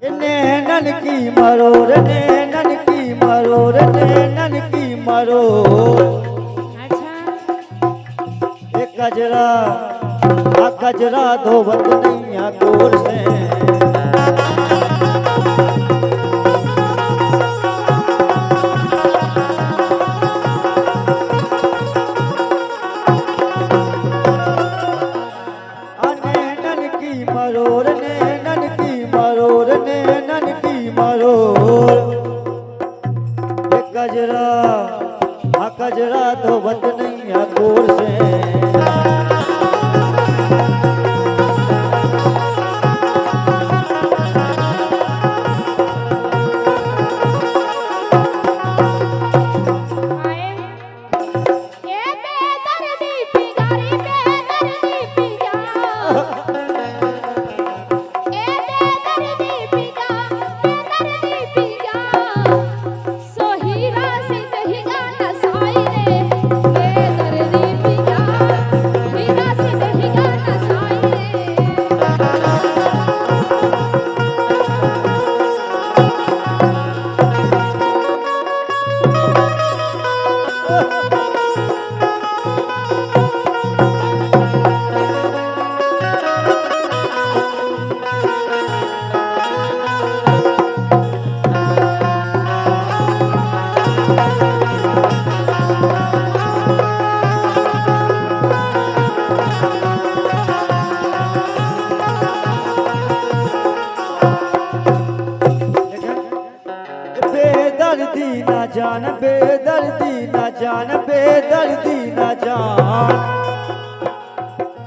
नैनन की मरोर, नैनन की मरोर, नैनन की मरोर। एक कजरा आ कजरा धोवत नैया गोर से। नैनन की मरोर, नैनन की मरोर, नैनन की मरोर। एक कजरा आ कजरा धोवत नैया गोर से। बेदर्दी न जान, बेदर्दी न जान, बेदर्दी न जान।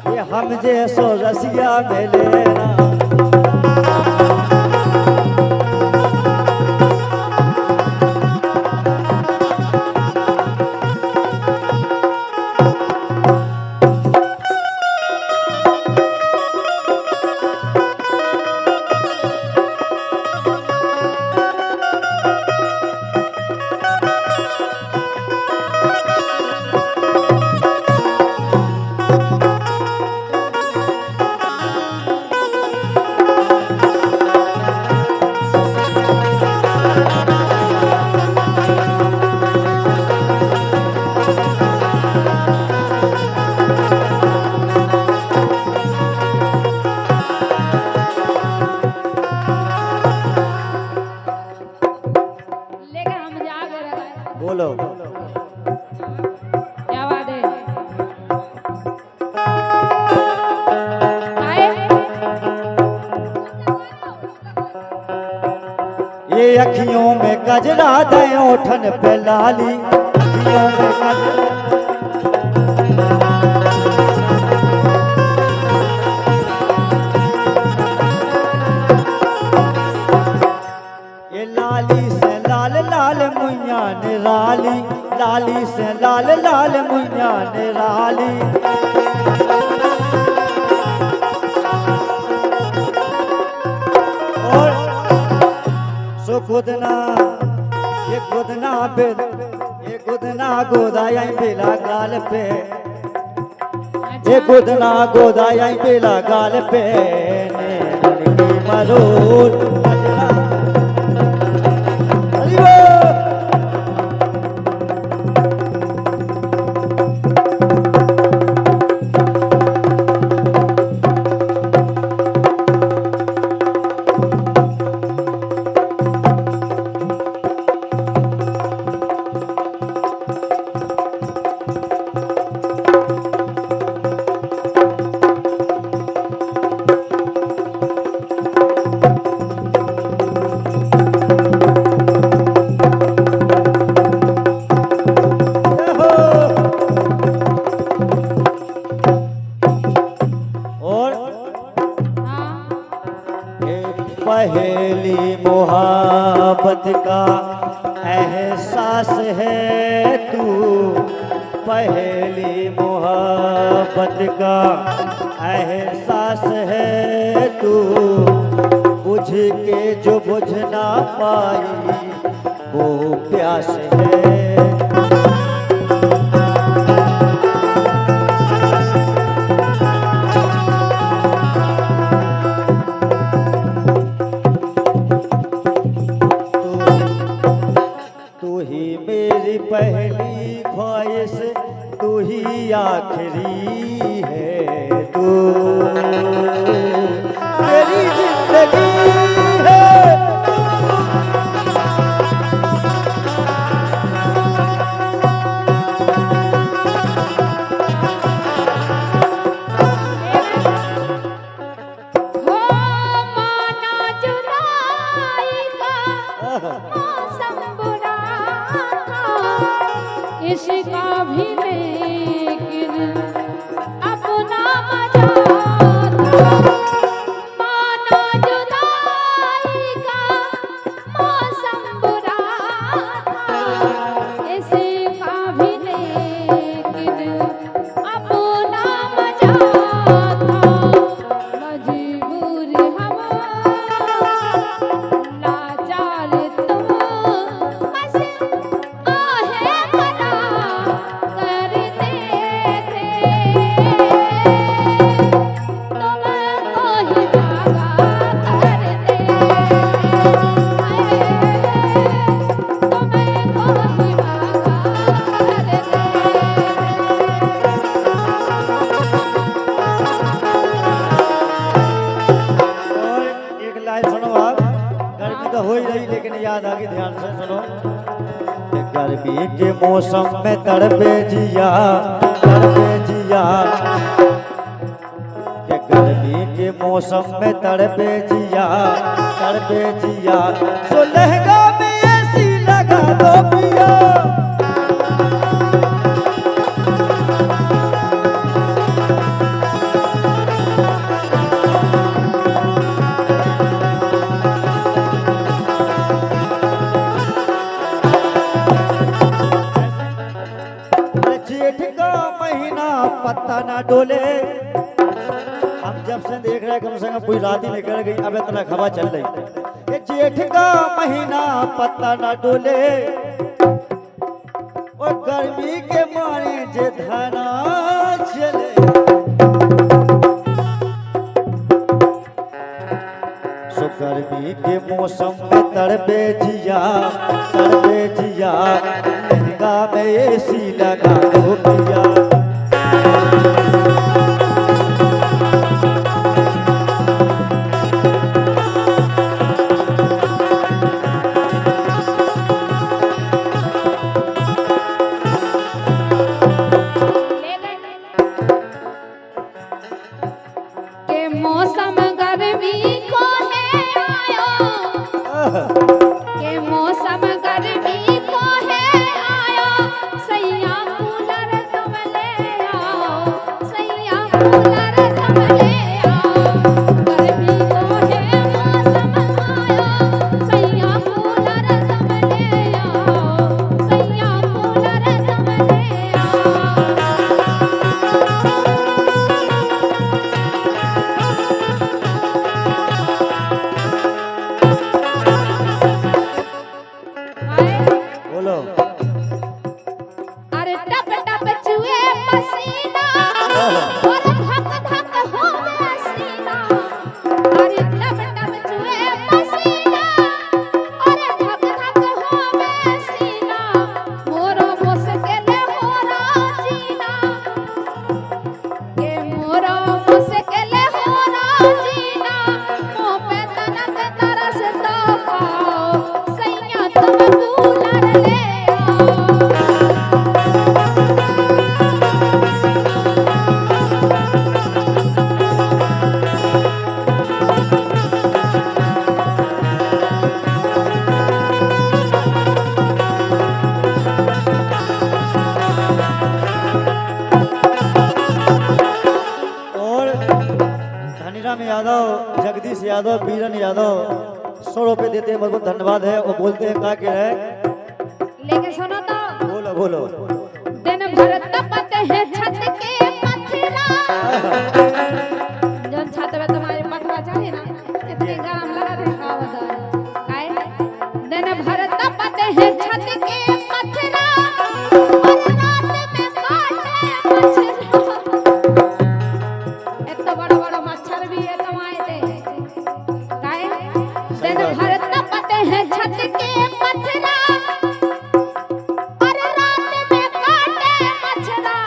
ये हम जैसो रसिया मिले ना। बोलो क्या बात है। ये अखियों में गजरा दे ओठन पे लाली, अखियों में गजरा। ये लाली से लाल लाल मुइया निराली, लाली से लाल लाल मुइया निराली। और सो खुदना ये खुदना पे ये खुदना गोदाया बेला गाल पे। ये खुदना गोदाया बेला गाल पे। नैनन की मरोर पहली मोहब्बत का एहसास है तू। पहली मोहब्बत का एहसास है तू। बुझ के जो बुझ ना पाई वो प्यास है। तू ही आखिरी है, तू मेरी जिंदगी है। इसका भी लेकिन अपना मजा था, माना जुदाई का मौसम बुरा था। इसका भी लेकिन अपना मजा था। मजबूर हम लाचार तुम बस आहे मना करते थे। तुमको ही भागा करते, तुमको ही और एक लाइन सुनो आप, गर्मी तो हो ही रही लेकिन याद आ गई, ध्यान से सुनो। कि गर्मी के मौसम में तड़पे जिया, तड़पे जिया। कि गर्मी के मौसम में तड़पे जिया, तड़पे जिया। सो लहंगा में ऐसी लगा दो पिया। जेठ का महीना पत्ता ना डोले, हम जब से देख रहे हैं कम से कम पूरी रात ही निकल गई, अब इतना हवा चल रही। ये जेठ का महीना पत्ता ना डोले, और गर्मी के मारे जे धना चले। सो गर्मी के मौसम में तड़पे जिया, तड़पे जिया। लहंगा में एसी लगा दो पिया। के मौसम गर्मी को है आयो, के मौसम गर्मी को है आयो। सैया कूलर तुम ले आओ, सैया कूलर तुम ले आओ। गर्मी को है मौसम आयो, सैया कूलर तुम ले आओ, सैया कूलर तुम ले आओ। बोलो। अरे टप टप चुए पसीना, और धक धक होवे सीना। अरे टप टप चुए पसीना, और धक धक होवे सीना। मोरो मुश्किल हो रा जीना, के मोरो मुश्किल हो रा जीना। मुँह पे तनक तरस तो खाओ, सैया तुम कूलर ले आओ। और धनीराम यादव, जगदीश यादव, बीरन यादव 100 रुपए देते हैं, बहुत धन्यवाद है। और बोलते हैं क्या कह रहे हैं, लेके सुनो तो, बोलो बोलो। दिन भर तपते हैं छत के पथरा। जब छत पे तुम्हारी पथरा चढ़े ना, इतनी गरम लगा देगा बता। काय दिन भर तपते हैं छत के पथरा, और रात में काटे मच्छर। इतना बड़ा बड़ा मच्छर भी है तुम्हारे दे। काय दिन भर तपते हैं छत के पथरा, और रात में काटे मच्छरा।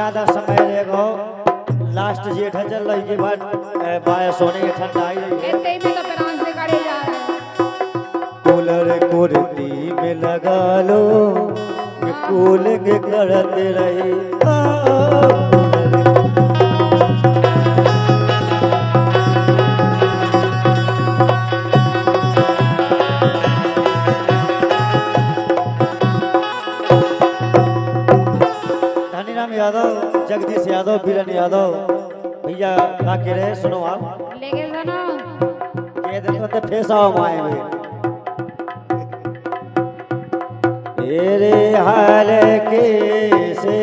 ज्यादा समय रहेगो लास्ट जेठ है चल रही के बाद बारिश होने की ठंडा आई इतने में तो प्राण से कड़े जा रहे हैं। कूलर कुर्ती में लगा लो ये कूलिंग करते रही धनीराम यादव जगदीश यादव बीरन यादव भैया गा के रहे सुनो आप लेके जाना ये दिन तो फेसा माए में तेरे हाल के से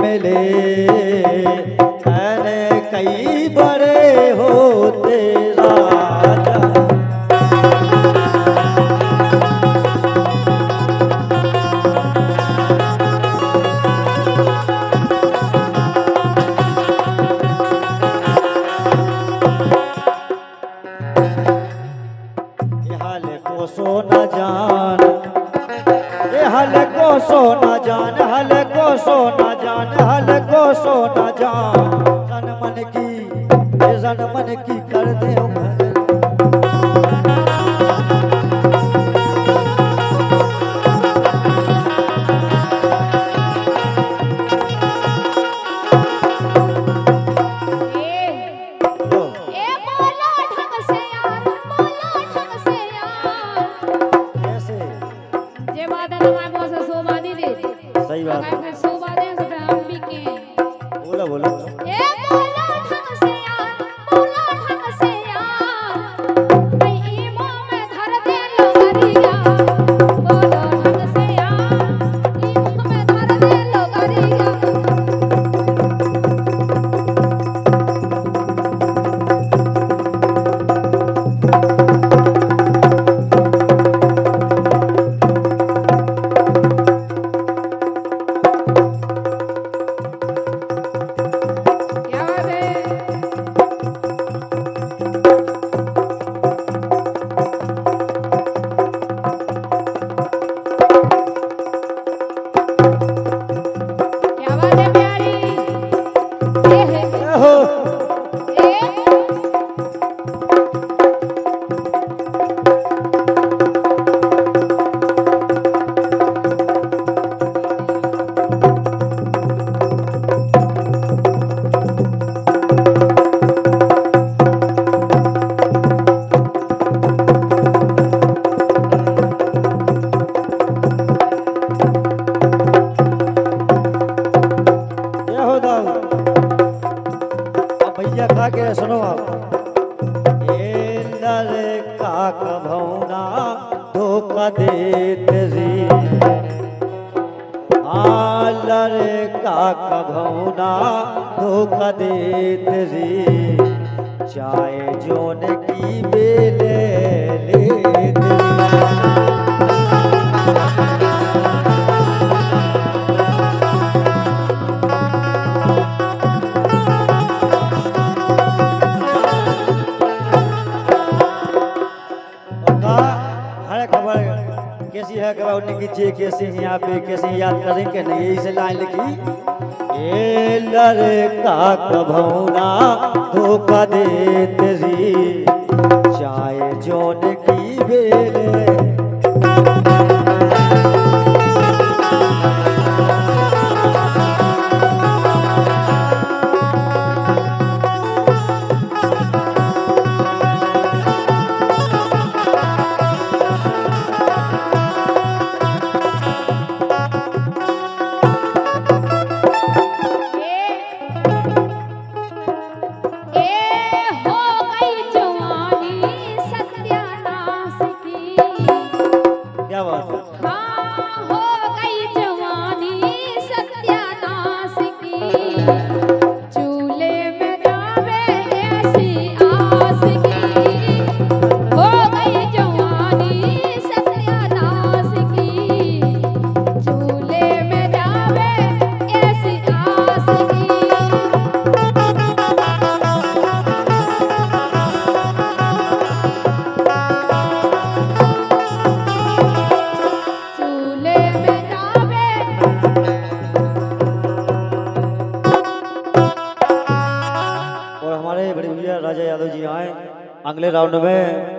मिले अने कई बड़े होते राजा ये हाल को सो न जान हल को सोना जान हल को सोना जान हल को सोना जान जन मन की कर दे सही बात है बोलो बोलो भैया खा के सुनो आप ए नर काक भौना धोखा देत री लर काक भौना धोखा देत री चाहे जोन की बेले लेत कैसी है कि उन्हें की कैसी यहाँ पे कैसे याद करेंगे नहीं यही से लाइन लिखी ए लड़का कभौना धोखा देत री चाहे जोन की बेले क्या बात है हाँ हो गई जवानी सत्यानाश की चूल्हे में जावे ऐसी आस की हो गई जवानी सत्यानाश की चूल्हे में जावे ऐसी आस की चूल्हे अगले राउंड में